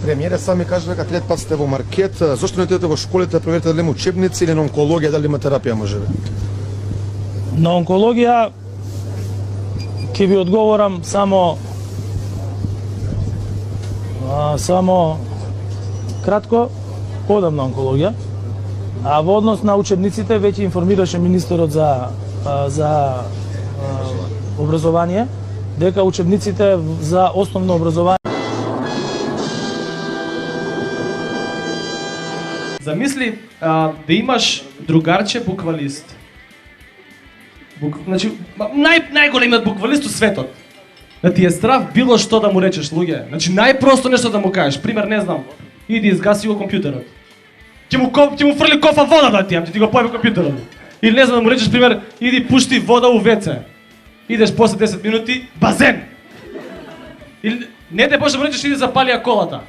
Премиере сами кажа дека трет пат сте во маркет, зошто не отидете во школите да проверите дали има учебници или на онкологија, дали има терапија можеби? На онкологија ќе ви одговорам само кратко, одам на онкологија, а во однос на учебниците веќе информираше министерот за образование дека учебниците за основно образование. Замисли да имаш другарче буквалист. Значи, најголемиот буквалист у светот. Да ти е страв било што да му речеш, луѓе. Значи, најпросто нешто да му кажеш. Пример, не знам, иди изгаси го компјутерот. Ќе му фрли кофа вода да ти го поеме компјутерот. Или не знам да му речеш, пример, иди пушти вода у WC. Идеш после 10 минути, базен. Или не те може да му речеш, иди запали ја колата.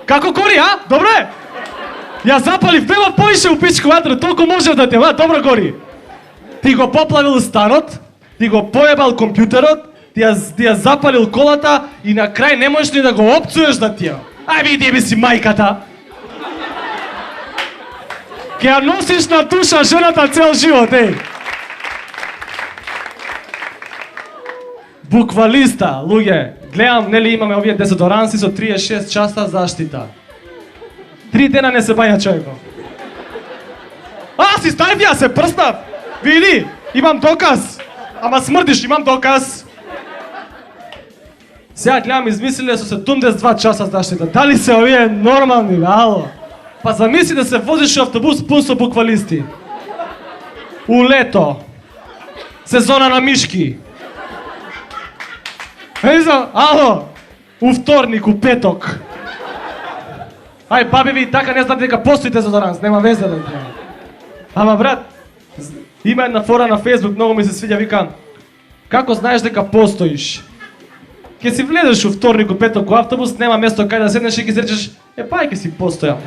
Како гори, а? Добре? Ја запалив, нема поише у пичку ватра, толку можев да те, добро гори. Ти го поплавил станот, ти го поебал компјутерот, ти ја запалил колата и на крај не можеш ни да го опцуеш да ти ја. Ај види би си мајката. Ке ја носиш на душа жената цел живот, еј. Буквалиста, луѓе, гледам, нели имаме овие дезодоранси со 36 часа заштита. 3 дена не се бања човеко. Си стави, ја се прстав. Види, имам доказ. Ама смрдиш, имам доказ. Сега гледам, измислиле со 72 часа заштита. Дали се овие нормални, ало? Па замисли да се возиш у автобус пун со буквалисти. У лето. Сезона на мишки. Ало, у вторник, у петок. Ај, баби ви, така не знам дека постои дезодоранс, нема везе да треба. Ама брат, има една фора на Facebook, многу ми се свиѓа, викам, како знаеш дека постоиш? Ке си влезеш у вторник, у петок, у автобус, нема место кај да седнеш и ќе си речеш, па ке си постојам.